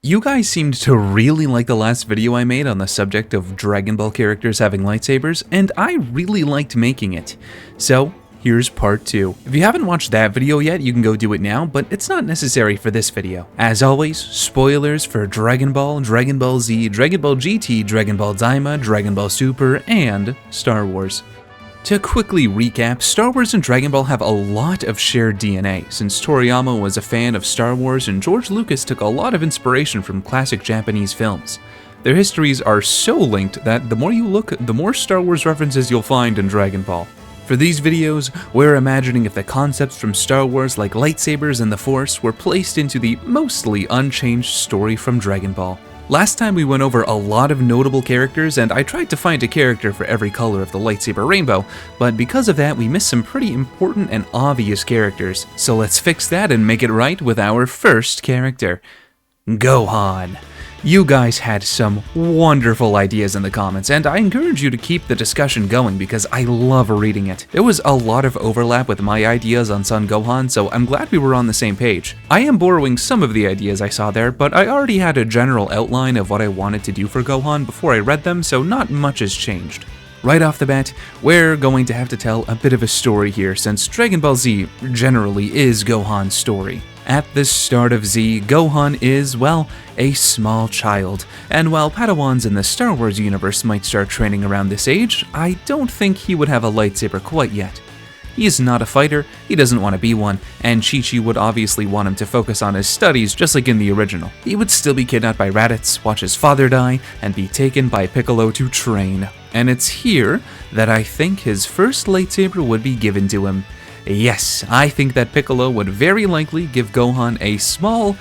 You guys seemed to really like the last video I made on the subject of Dragon Ball characters having lightsabers, and I really liked making it. So, here's part 2. If you haven't watched that video yet, you can go do it now, but it's not necessary for this video. As always, spoilers for Dragon Ball, Dragon Ball Z, Dragon Ball GT, Dragon Ball Daima, Dragon Ball Super, and Star Wars. To quickly recap, Star Wars and Dragon Ball have a lot of shared DNA, since Toriyama was a fan of Star Wars and George Lucas took a lot of inspiration from classic Japanese films. Their histories are so linked that the more you look, the more Star Wars references you'll find in Dragon Ball. For these videos, we're imagining if the concepts from Star Wars like lightsabers and the Force were placed into the mostly unchanged story from Dragon Ball. Last time we went over a lot of notable characters, and I tried to find a character for every color of the lightsaber rainbow, but because of that we missed some pretty important and obvious characters, so let's fix that and make it right with our first character, Gohan. You guys had some wonderful ideas in the comments, and I encourage you to keep the discussion going because I love reading it. There was a lot of overlap with my ideas on Son Gohan, so I'm glad we were on the same page. I am borrowing some of the ideas I saw there, but I already had a general outline of what I wanted to do for Gohan before I read them, so not much has changed. Right off the bat, we're going to have to tell a bit of a story here, since Dragon Ball Z generally is Gohan's story. At the start of Z, Gohan is, well, a small child, and while Padawans in the Star Wars universe might start training around this age, I don't think he would have a lightsaber quite yet. He is not a fighter, he doesn't want to be one, and Chi-Chi would obviously want him to focus on his studies just like in the original. He would still be kidnapped by Raditz, watch his father die, and be taken by Piccolo to train. And it's here that I think his first lightsaber would be given to him. Yes, I think that Piccolo would very likely give Gohan a small,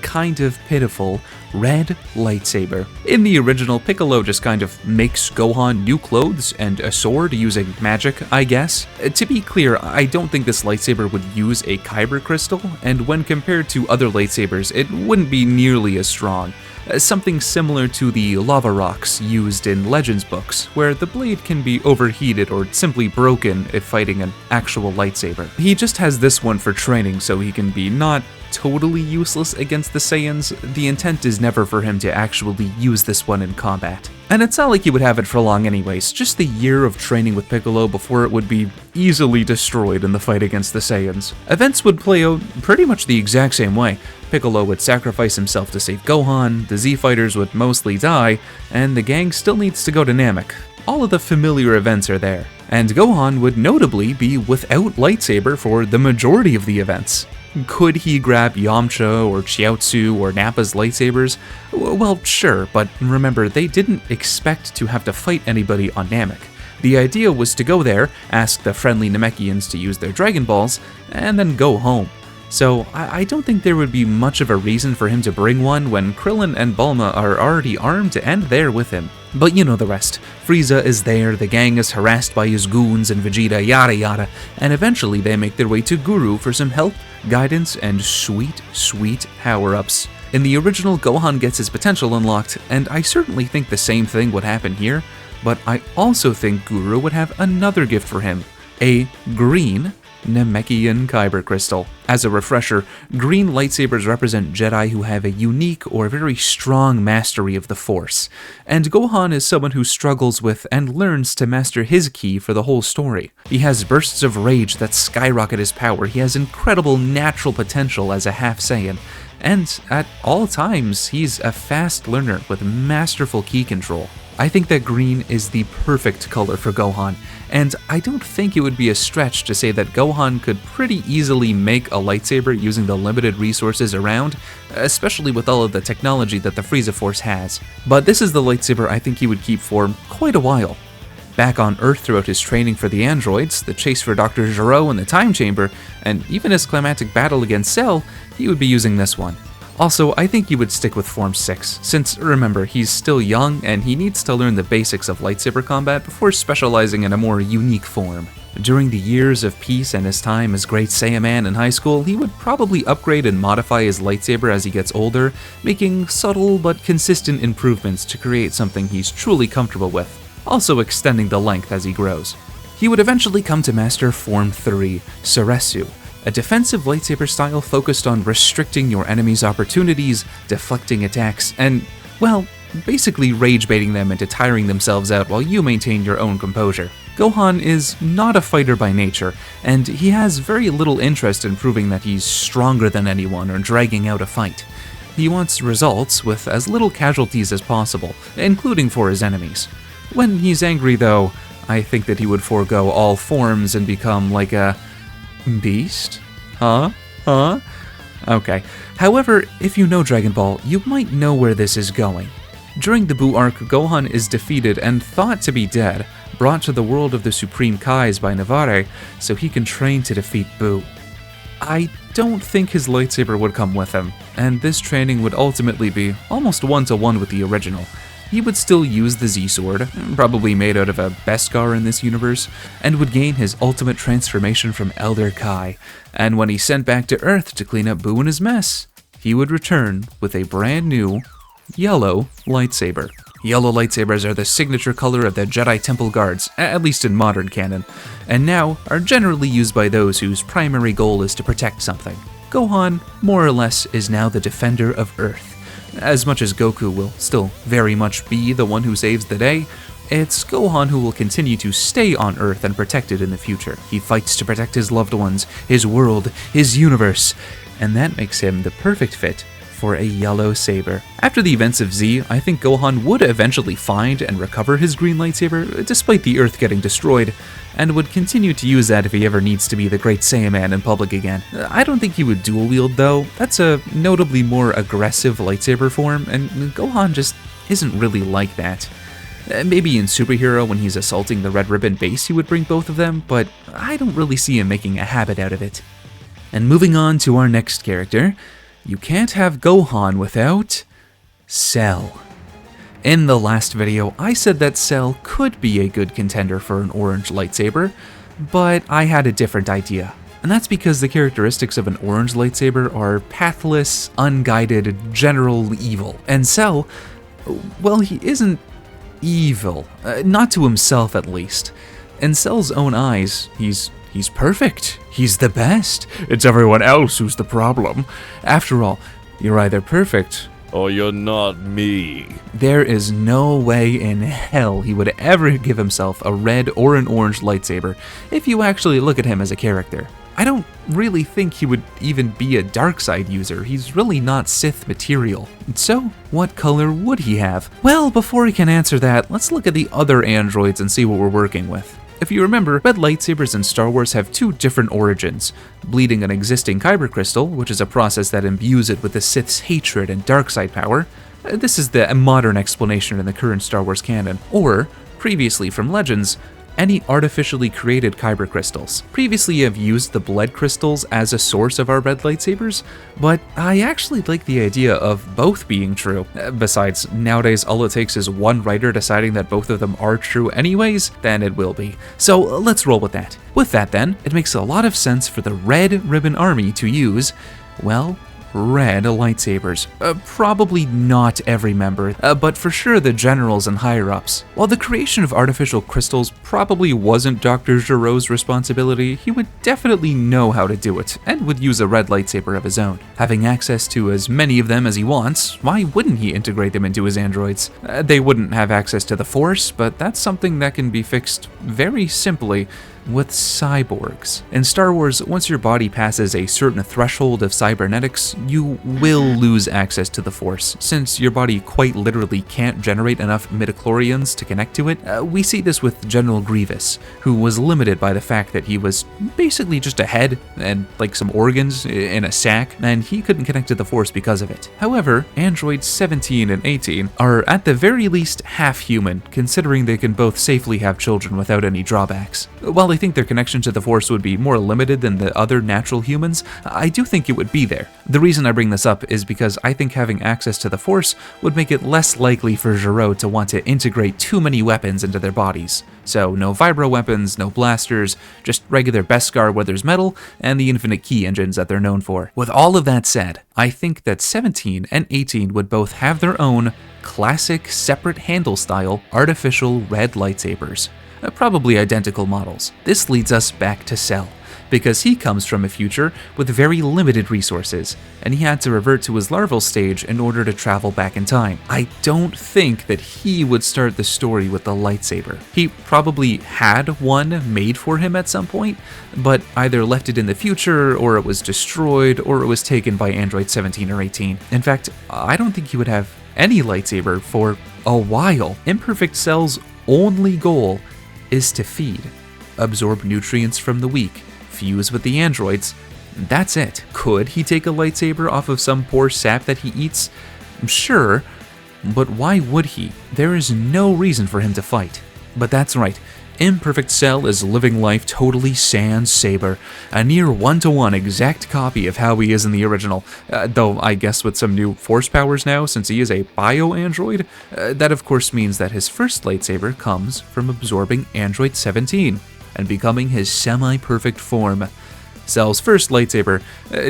kind of pitiful, red lightsaber. In the original, Piccolo just kind of makes Gohan new clothes and a sword using magic, I guess. To be clear, I don't think this lightsaber would use a kyber crystal, and when compared to other lightsabers, it wouldn't be nearly as strong. Something similar to the lava rocks used in Legends books, where the blade can be overheated or simply broken if fighting an actual lightsaber. He just has this one for training so he can be not totally useless against the Saiyans. The intent is never for him to actually use this one in combat. And it's not like he would have it for long anyways, just the year of training with Piccolo before it would be easily destroyed in the fight against the Saiyans. Events would play out pretty much the exact same way. Piccolo would sacrifice himself to save Gohan, the Z fighters would mostly die, and the gang still needs to go to Namek. All of the familiar events are there. And Gohan would notably be without lightsaber for the majority of the events. Could he grab Yamcha or Chiaotzu or Nappa's lightsabers? Well, sure, but remember, they didn't expect to have to fight anybody on Namek. The idea was to go there, ask the friendly Namekians to use their Dragon Balls, and then go home. So I don't think there would be much of a reason for him to bring one when Krillin and Bulma are already armed and there with him. But you know the rest. Frieza is there, the gang is harassed by his goons and Vegeta, yada yada, and eventually they make their way to Guru for some help, guidance, and sweet, sweet power-ups. In the original, Gohan gets his potential unlocked, and I certainly think the same thing would happen here, but I also think Guru would have another gift for him, a green Namekian Kyber Crystal. As a refresher, green lightsabers represent Jedi who have a unique or very strong mastery of the Force, and Gohan is someone who struggles with and learns to master his ki for the whole story. He has bursts of rage that skyrocket his power, he has incredible natural potential as a half Saiyan, and at all times, he's a fast learner with masterful ki control. I think that green is the perfect color for Gohan, and I don't think it would be a stretch to say that Gohan could pretty easily make a lightsaber using the limited resources around, especially with all of the technology that the Frieza Force has. But this is the lightsaber I think he would keep for quite a while. Back on Earth throughout his training for the androids, the chase for Dr. Gero in the Time Chamber, and even his climactic battle against Cell, he would be using this one. Also, I think he would stick with Form 6, since remember, he's still young and he needs to learn the basics of lightsaber combat before specializing in a more unique form. During the years of peace and his time as Great Saiyaman in high school, he would probably upgrade and modify his lightsaber as he gets older, making subtle but consistent improvements to create something he's truly comfortable with, also extending the length as he grows. He would eventually come to master Form 3, Soresu, a defensive lightsaber style focused on restricting your enemy's opportunities, deflecting attacks, and, well, basically rage baiting them into tiring themselves out while you maintain your own composure. Gohan is not a fighter by nature, and he has very little interest in proving that he's stronger than anyone or dragging out a fight. He wants results with as little casualties as possible, including for his enemies. When he's angry, though, I think that he would forego all forms and become like a beast? Huh? Okay. However, if you know Dragon Ball, you might know where this is going. During the Buu arc, Gohan is defeated and thought to be dead, brought to the world of the Supreme Kais by Navarre so he can train to defeat Buu. I don't think his lightsaber would come with him, and this training would ultimately be almost one-to-one with the original. He would still use the Z-Sword, probably made out of a Beskar in this universe, and would gain his ultimate transformation from Elder Kai, and when he's sent back to Earth to clean up Buu and his mess, he would return with a brand new yellow lightsaber. Yellow lightsabers are the signature color of the Jedi Temple Guards, at least in modern canon, and now are generally used by those whose primary goal is to protect something. Gohan, more or less, is now the defender of Earth. As much as Goku will still very much be the one who saves the day, it's Gohan who will continue to stay on Earth and protect it in the future. He fights to protect his loved ones, his world, his universe, and that makes him the perfect fit for a yellow saber. After the events of Z, I think Gohan would eventually find and recover his green lightsaber, despite the Earth getting destroyed, and would continue to use that if he ever needs to be the Great Saiyaman in public again. I don't think he would dual wield though. That's a notably more aggressive lightsaber form, and Gohan just isn't really like that. Maybe in Superhero when he's assaulting the Red Ribbon base he would bring both of them, but I don't really see him making a habit out of it. And moving on to our next character, you can't have Gohan without Cell. In the last video, I said that Cell could be a good contender for an orange lightsaber, but I had a different idea. And that's because the characteristics of an orange lightsaber are pathless, unguided, general evil. And Cell, well, he isn't evil, not to himself at least. In Cell's own eyes, he's perfect. He's the best. It's everyone else who's the problem. After all, you're either perfect or you're not me. There is no way in hell he would ever give himself a red or an orange lightsaber if you actually look at him as a character. I don't really think he would even be a dark side user. He's really not Sith material. So, what color would he have? Well, before he can answer that, let's look at the other androids and see what we're working with. If you remember, red lightsabers in Star Wars have two different origins: bleeding an existing kyber crystal, which is a process that imbues it with the Sith's hatred and dark side power. This is the modern explanation in the current Star Wars canon. Or, previously from Legends, any artificially created kyber crystals. Previously I've used the blood crystals as a source of our red lightsabers, but I actually like the idea of both being true. Besides, nowadays all it takes is one writer deciding that both of them are true anyways, then it will be. So let's roll with that. With that then, it makes a lot of sense for the Red Ribbon Army to use, well, red lightsabers. Probably not every member, but for sure the generals and higher-ups. While the creation of artificial crystals probably wasn't Dr. Giroux's responsibility, he would definitely know how to do it, and would use a red lightsaber of his own. Having access to as many of them as he wants, why wouldn't he integrate them into his androids? They wouldn't have access to the Force, but that's something that can be fixed very simply with cyborgs. In Star Wars, once your body passes a certain threshold of cybernetics, you will lose access to the Force, since your body quite literally can't generate enough midichlorians to connect to it. We see this with General Grievous, who was limited by the fact that he was basically just a head and like some organs in a sack, and he couldn't connect to the Force because of it. However, androids 17 and 18 are at the very least half human, considering they can both safely have children without any drawbacks. While I think their connection to the Force would be more limited than the other natural humans, I do think it would be there. The reason I bring this up is because I think having access to the Force would make it less likely for Giroux to want to integrate too many weapons into their bodies. So no vibro weapons, no blasters, just regular Beskar where there's metal, and the infinite key engines that they're known for. With all of that said, I think that 17 and 18 would both have their own classic separate handle style artificial red lightsabers. Probably identical models. This leads us back to Cell. because he comes from a future with very limited resources, and he had to revert to his larval stage in order to travel back in time. I don't think that he would start the story with the lightsaber. He probably had one made for him at some point, but either left it in the future, or it was destroyed, or it was taken by Android 17 or 18. In fact, I don't think he would have any lightsaber for a while. Imperfect Cell's only goal is to feed, absorb nutrients from the weak, fuse with the androids. That's it. Could he take a lightsaber off of some poor sap that he eats? Sure, but why would he? There is no reason for him to fight. But that's right. Imperfect Cell is living life totally sans saber, a near one-to-one exact copy of how he is in the original, though I guess with some new force powers now since he is a bio-android. That of course means that his first lightsaber comes from absorbing Android 17 and becoming his semi-perfect form. Cell's first lightsaber,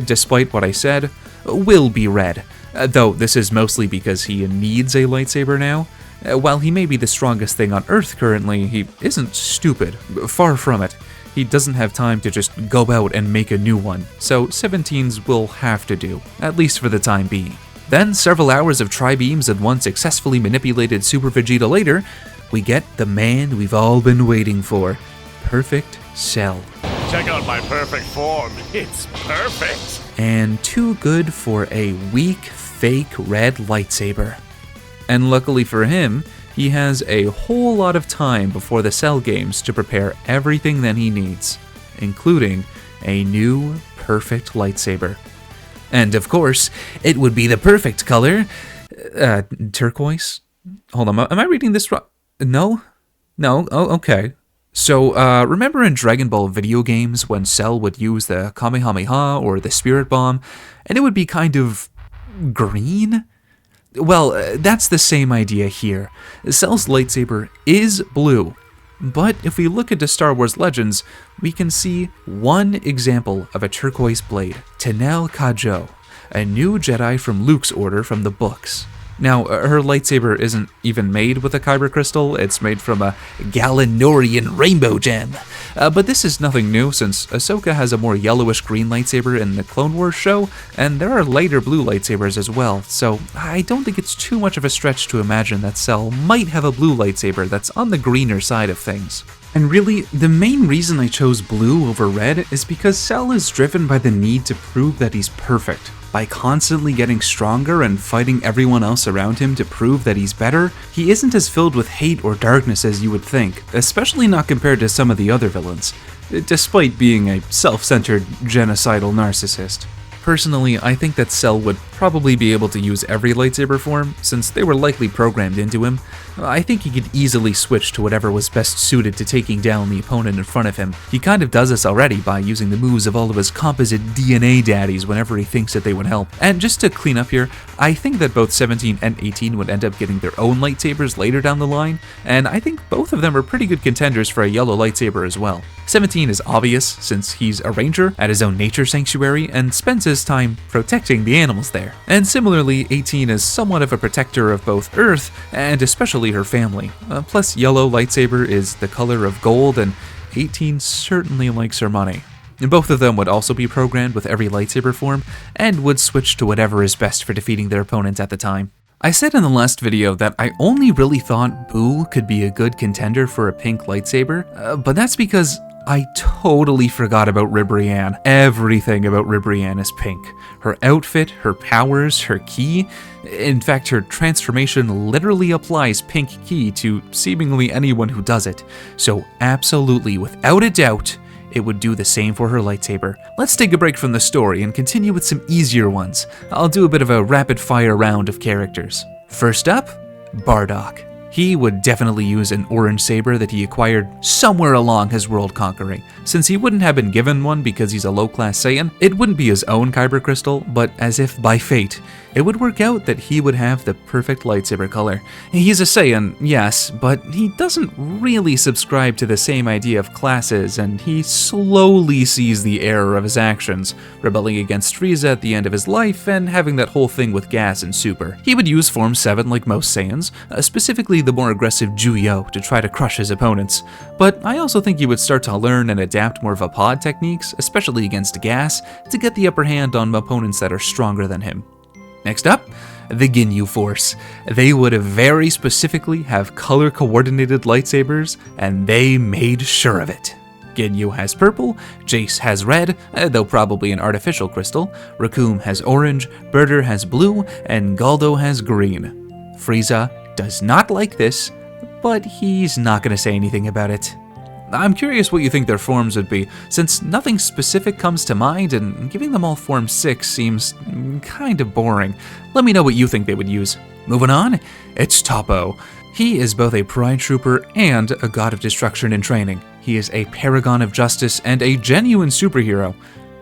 despite what I said, will be red, though this is mostly because he needs a lightsaber now. While he may be the strongest thing on Earth currently, he isn't stupid. Far from it. He doesn't have time to just go out and make a new one, so 17s will have to do, at least for the time being. Then, several hours of tri-beams and one successfully manipulated Super Vegeta later, we get the man we've all been waiting for, Perfect Cell. Check out my perfect form. It's perfect. And too good for a weak, fake red lightsaber. And luckily for him, he has a whole lot of time before the Cell games to prepare everything that he needs, including a new perfect lightsaber. And of course, it would be the perfect color, turquoise? Hold on, am I reading this wrong? No? Oh, okay. So, remember in Dragon Ball video games when Cell would use the Kamehameha or the Spirit Bomb, and it would be kind of green? Well, that's the same idea here. Cell's lightsaber is blue, but if we look into Star Wars Legends, we can see one example of a turquoise blade, Tenel Kajo, a new Jedi from Luke's order from the books. Now, her lightsaber isn't even made with a kyber crystal, it's made from a Galenorian rainbow gem. But this is nothing new, since Ahsoka has a more yellowish-green lightsaber in the Clone Wars show, and there are lighter blue lightsabers as well, so I don't think it's too much of a stretch to imagine that Cell might have a blue lightsaber that's on the greener side of things. And really, the main reason I chose blue over red is because Cell is driven by the need to prove that he's perfect. By constantly getting stronger and fighting everyone else around him to prove that he's better, he isn't as filled with hate or darkness as you would think, especially not compared to some of the other villains, despite being a self-centered, genocidal narcissist. Personally, I think that Cell would probably be able to use every lightsaber form, since they were likely programmed into him. I think he could easily switch to whatever was best suited to taking down the opponent in front of him. He kind of does this already by using the moves of all of his composite DNA daddies whenever he thinks that they would help. And just to clean up here, I think that both 17 and 18 would end up getting their own lightsabers later down the line, and I think both of them are pretty good contenders for a yellow lightsaber as well. 17 is obvious, since he's a ranger at his own nature sanctuary and spends his time protecting the animals there. And similarly, 18 is somewhat of a protector of both Earth and especially her family. Plus, yellow lightsaber is the color of gold, and 18 certainly likes her money. Both of them would also be programmed with every lightsaber form, and would switch to whatever is best for defeating their opponents at the time. I said in the last video that I only really thought Boo could be a good contender for a pink lightsaber, but that's because I totally forgot about Ribrianne. Everything about Ribrianne is pink. Her outfit, her powers, her ki. In fact, her transformation literally applies pink ki to seemingly anyone who does it. So absolutely, without a doubt, it would do the same for her lightsaber. Let's take a break from the story and continue with some easier ones. I'll do a bit of a rapid-fire round of characters. First up, Bardock. He would definitely use an orange saber that he acquired somewhere along his world conquering. Since he wouldn't have been given one because he's a low-class Saiyan, it wouldn't be his own kyber crystal, but as if by fate, it would work out that he would have the perfect lightsaber color. He's a Saiyan, yes, but he doesn't really subscribe to the same idea of classes, and he slowly sees the error of his actions, rebelling against Frieza at the end of his life and having that whole thing with gas and super. He would use Form 7 like most Saiyans, specifically the more aggressive Juyo to try to crush his opponents, but I also think he would start to learn and adapt more of a pod techniques, especially against gas, to get the upper hand on opponents that are stronger than him. Next up, the Ginyu Force. They would very specifically have color-coordinated lightsabers, and they made sure of it. Ginyu has purple, Jace has red, though probably an artificial crystal, Raccoon has orange, Birder has blue, and Galdo has green. Frieza does not like this, but he's not going to say anything about it. I'm curious what you think their forms would be, since nothing specific comes to mind and giving them all Form 6 seems kinda boring. Let me know what you think they would use. Moving on, it's Toppo. He is both a Pride Trooper and a god of destruction in training. He is a paragon of justice and a genuine superhero.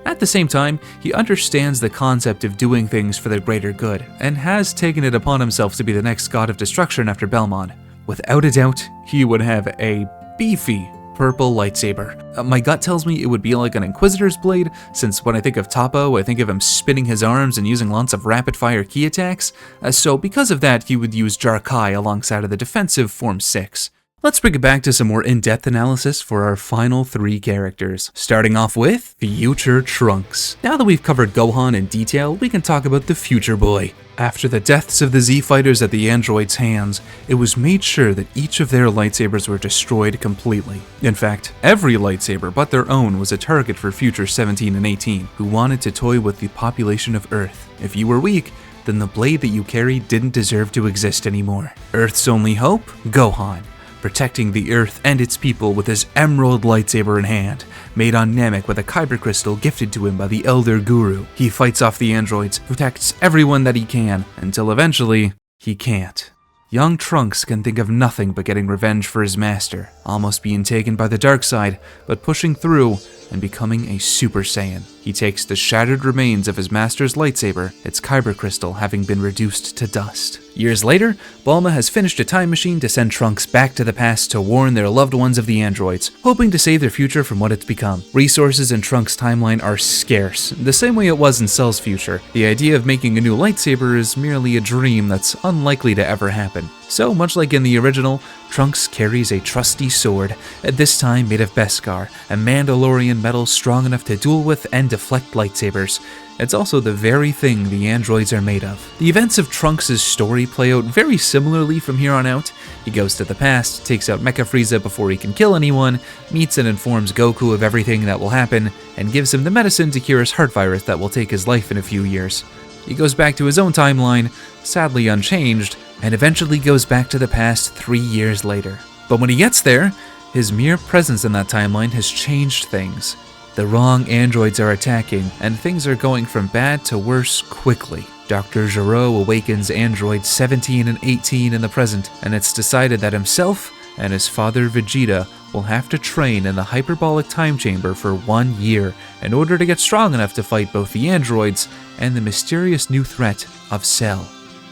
At the same time, he understands the concept of doing things for the greater good, and has taken it upon himself to be the next god of destruction after Belmont. Without a doubt, he would have a beefy purple lightsaber. My gut tells me it would be like an Inquisitor's blade, since when I think of Toppo, I think of him spinning his arms and using lots of rapid-fire ki attacks, so because of that, he would use Jar-Kai alongside of the defensive Form 6. Let's bring it back to some more in-depth analysis for our final 3 characters, starting off with Future Trunks. Now that we've covered Gohan in detail, we can talk about the Future Boy. After the deaths of the Z-Fighters at the androids' hands, it was made sure that each of their lightsabers were destroyed completely. In fact, every lightsaber but their own was a target for Future 17 and 18, who wanted to toy with the population of Earth. If you were weak, then the blade that you carried didn't deserve to exist anymore. Earth's only hope? Gohan, protecting the Earth and its people with his emerald lightsaber in hand, made on Namek with a kyber crystal gifted to him by the Elder Guru. He fights off the androids, protects everyone that he can, until eventually, he can't. Young Trunks can think of nothing but getting revenge for his master, almost being taken by the dark side, but pushing through and becoming a Super Saiyan. He takes the shattered remains of his master's lightsaber, its kyber crystal having been reduced to dust. Years later, Bulma has finished a time machine to send Trunks back to the past to warn their loved ones of the androids, hoping to save their future from what it's become. Resources in Trunks' timeline are scarce, the same way it was in Cell's future. The idea of making a new lightsaber is merely a dream that's unlikely to ever happen. So, much like in the original, Trunks carries a trusty sword, at this time made of Beskar, a Mandalorian metal strong enough to duel with and deflect lightsabers. It's also the very thing the androids are made of. The events of Trunks' story play out very similarly from here on out. He goes to the past, takes out Mecha Frieza before he can kill anyone, meets and informs Goku of everything that will happen, and gives him the medicine to cure his heart virus that will take his life in a few years. He goes back to his own timeline, sadly unchanged, and eventually goes back to the past 3 years later. But when he gets there, his mere presence in that timeline has changed things. The wrong androids are attacking, and things are going from bad to worse quickly. Dr. Gero awakens androids 17 and 18 in the present, and it's decided that himself and his father Vegeta will have to train in the hyperbolic time chamber for 1 year in order to get strong enough to fight both the androids and the mysterious new threat of Cell.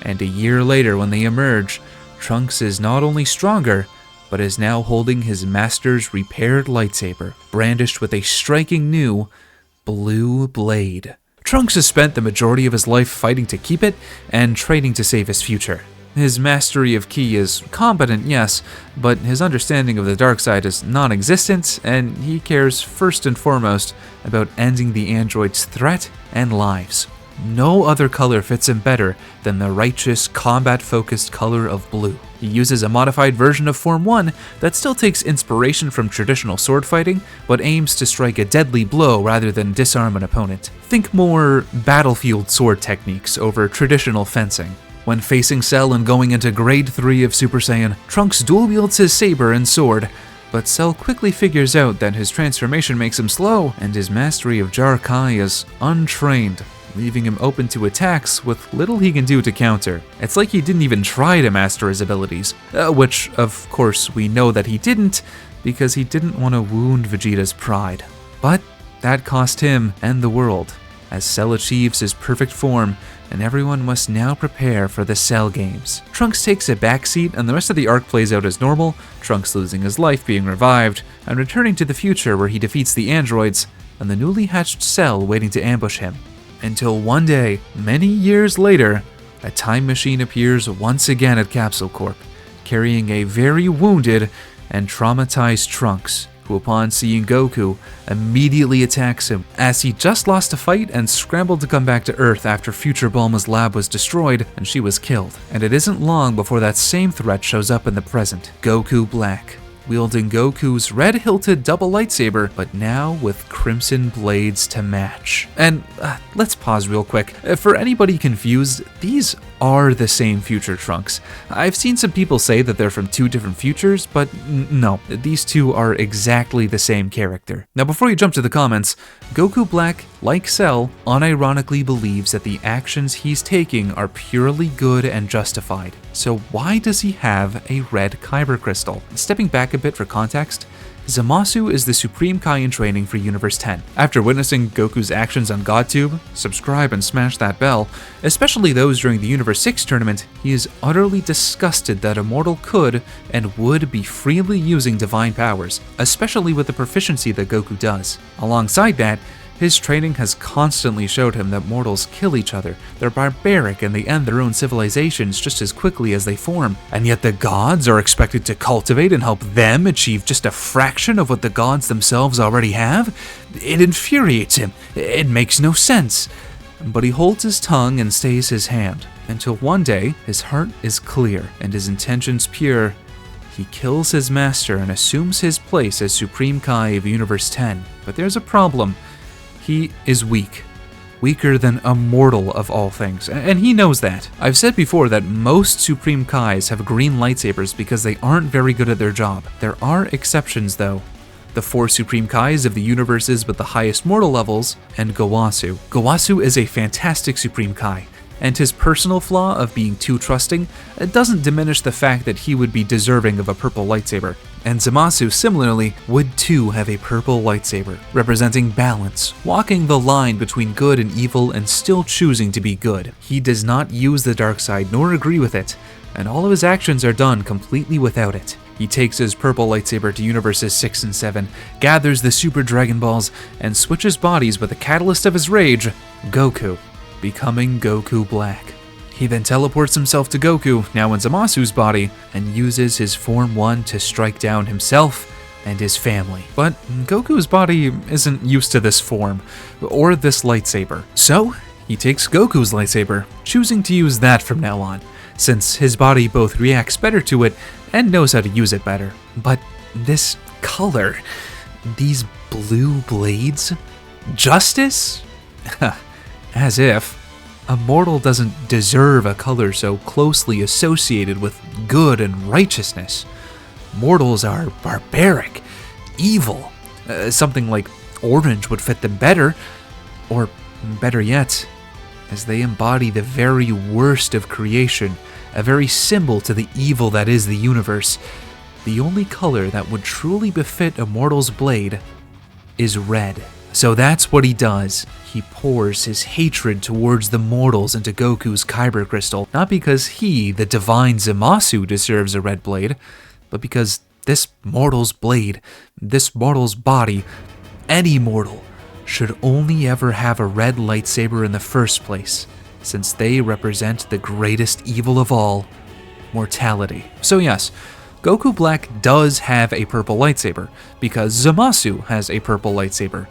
And a year later when they emerge, Trunks is not only stronger, but is now holding his master's repaired lightsaber, brandished with a striking new blue blade. Trunks has spent the majority of his life fighting to keep it and training to save his future. His mastery of ki is competent, yes, but his understanding of the dark side is non-existent, and he cares first and foremost about ending the androids' threat and lives. No other color fits him better than the righteous, combat-focused color of blue. He uses a modified version of Form 1 that still takes inspiration from traditional sword fighting, but aims to strike a deadly blow rather than disarm an opponent. Think more battlefield sword techniques over traditional fencing. When facing Cell and going into Grade 3 of Super Saiyan, Trunks dual-wields his saber and sword, but Cell quickly figures out that his transformation makes him slow, and his mastery of Jar-Kai is untrained, leaving him open to attacks with little he can do to counter. It's like he didn't even try to master his abilities, which, of course, we know that he didn't, because he didn't want to wound Vegeta's pride. But that cost him and the world. As Cell achieves his perfect form, and everyone must now prepare for the Cell Games. Trunks takes a backseat, and the rest of the arc plays out as normal, Trunks losing his life, being revived, and returning to the future where he defeats the androids and the newly hatched Cell waiting to ambush him. Until one day, many years later, a time machine appears once again at Capsule Corp, carrying a very wounded and traumatized Trunks, who upon seeing Goku, immediately attacks him, as he just lost a fight and scrambled to come back to Earth after Future Bulma's lab was destroyed and she was killed. And it isn't long before that same threat shows up in the present, Goku Black, wielding Goku's red-hilted double lightsaber, but now with crimson blades to match. And let's pause real quick. For anybody confused, these are the same future Trunks. I've seen some people say that they're from two different futures, but no, these two are exactly the same character. Now before you jump to the comments, Goku Black, like Cell, unironically believes that the actions he's taking are purely good and justified. So why does he have a red Kyber crystal? Stepping back a bit for context, Zamasu is the Supreme Kai in training for Universe 10. After witnessing Goku's actions on GodTube, subscribe and smash that bell, especially those during the Universe 6 tournament, he is utterly disgusted that a mortal could and would be freely using divine powers, especially with the proficiency that Goku does. Alongside that, his training has constantly showed him that mortals kill each other, they're barbaric, and they end their own civilizations just as quickly as they form. And yet the gods are expected to cultivate and help them achieve just a fraction of what the gods themselves already have? It infuriates him. It makes no sense. But he holds his tongue and stays his hand, until one day his heart is clear and his intentions pure. He kills his master and assumes his place as Supreme Kai of Universe 10. But there's a problem. He is weak. Weaker than a mortal of all things, and he knows that. I've said before that most Supreme Kais have green lightsabers because they aren't very good at their job. There are exceptions though. The 4 Supreme Kais of the universes with the highest mortal levels, and Gowasu. Gowasu is a fantastic Supreme Kai, and his personal flaw of being too trusting doesn't diminish the fact that he would be deserving of a purple lightsaber. And Zamasu, similarly, would too have a purple lightsaber, representing balance, walking the line between good and evil and still choosing to be good. He does not use the dark side nor agree with it, and all of his actions are done completely without it. He takes his purple lightsaber to Universes 6 and 7, gathers the Super Dragon Balls, and switches bodies with the catalyst of his rage, Goku, becoming Goku Black. He then teleports himself to Goku, now in Zamasu's body, and uses his Form 1 to strike down himself and his family. But Goku's body isn't used to this form, or this lightsaber. So, he takes Goku's lightsaber, choosing to use that from now on, since his body both reacts better to it and knows how to use it better. But this color, these blue blades, justice? As if. A mortal doesn't deserve a color so closely associated with good and righteousness. Mortals are barbaric, evil. Something like orange would fit them better, or better yet, as they embody the very worst of creation, a very symbol to the evil that is the universe. The only color that would truly befit a mortal's blade is red. So that's what he does. He pours his hatred towards the mortals into Goku's Kyber crystal, not because he, the divine Zamasu, deserves a red blade, but because this mortal's blade, this mortal's body, any mortal, should only ever have a red lightsaber in the first place, since they represent the greatest evil of all, mortality. So yes, Goku Black does have a purple lightsaber, because Zamasu has a purple lightsaber.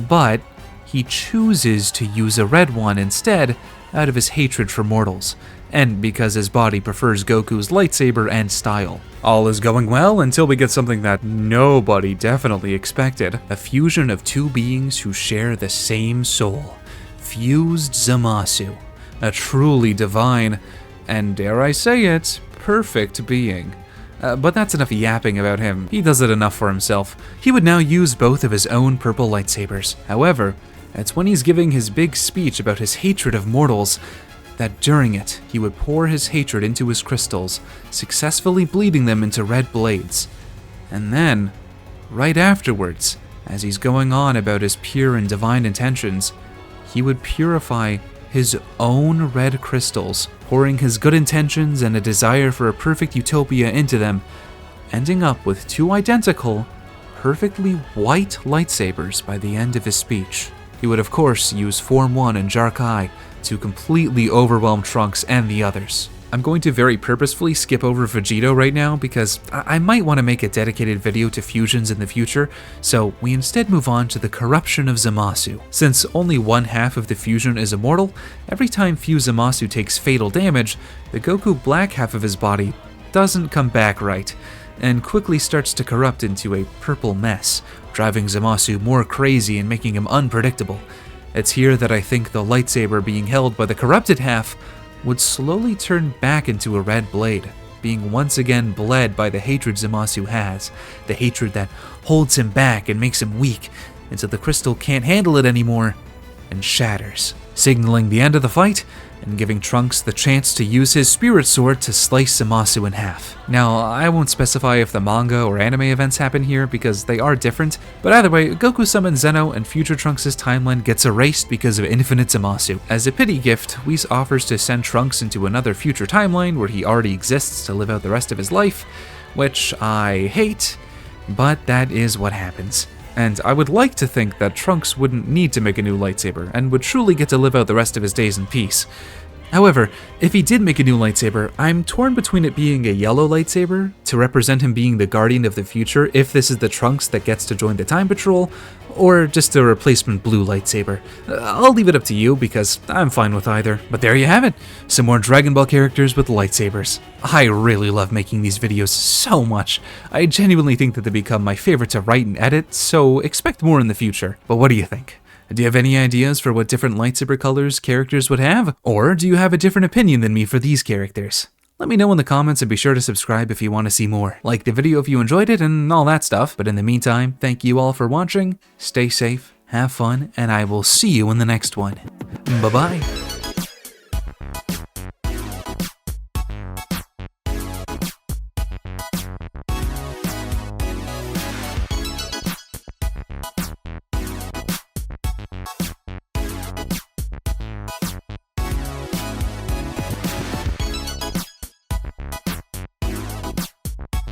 But he chooses to use a red one instead out of his hatred for mortals, and because his body prefers Goku's lightsaber and style. All is going well until we get something that nobody definitely expected, a fusion of two beings who share the same soul, fused Zamasu, a truly divine, and dare I say it, perfect being. But that's enough yapping about him. He does it enough for himself. He would now use both of his own purple lightsabers. However, it's when he's giving his big speech about his hatred of mortals that during it, he would pour his hatred into his crystals, successfully bleeding them into red blades. And then, right afterwards, as he's going on about his pure and divine intentions, he would purify his own red crystals, pouring his good intentions and a desire for a perfect utopia into them, ending up with two identical, perfectly white lightsabers by the end of his speech. He would of course use Form 1 and Jarkai to completely overwhelm Trunks and the others. I'm going to very purposefully skip over Vegito right now because I might want to make a dedicated video to fusions in the future, so we instead move on to the corruption of Zamasu. Since only one half of the fusion is immortal, every time Fuse Zamasu takes fatal damage, the Goku black half of his body doesn't come back right, and quickly starts to corrupt into a purple mess, driving Zamasu more crazy and making him unpredictable. It's here that I think the lightsaber being held by the corrupted half would slowly turn back into a red blade, being once again bled by the hatred Zamasu has, the hatred that holds him back and makes him weak until the crystal can't handle it anymore and shatters, signaling the end of the fight and giving Trunks the chance to use his spirit sword to slice Zamasu in half. Now, I won't specify if the manga or anime events happen here because they are different, but either way, Goku summons Zeno and future Trunks' timeline gets erased because of infinite Zamasu. As a pity gift, Whis offers to send Trunks into another future timeline where he already exists to live out the rest of his life, which I hate, but that is what happens. And I would like to think that Trunks wouldn't need to make a new lightsaber and would truly get to live out the rest of his days in peace. However, if he did make a new lightsaber, I'm torn between it being a yellow lightsaber, to represent him being the guardian of the future if this is the Trunks that gets to join the Time Patrol, or just a replacement blue lightsaber. I'll leave it up to you because I'm fine with either. But there you have it, some more Dragon Ball characters with lightsabers. I really love making these videos so much. I genuinely think that they become my favorite to write and edit, so expect more in the future. But what do you think? Do you have any ideas for what different lightsaber colors characters would have? Or do you have a different opinion than me for these characters? Let me know in the comments and be sure to subscribe if you want to see more. Like the video if you enjoyed it and all that stuff. But in the meantime, thank you all for watching, stay safe, have fun, and I will see you in the next one. Bye-bye.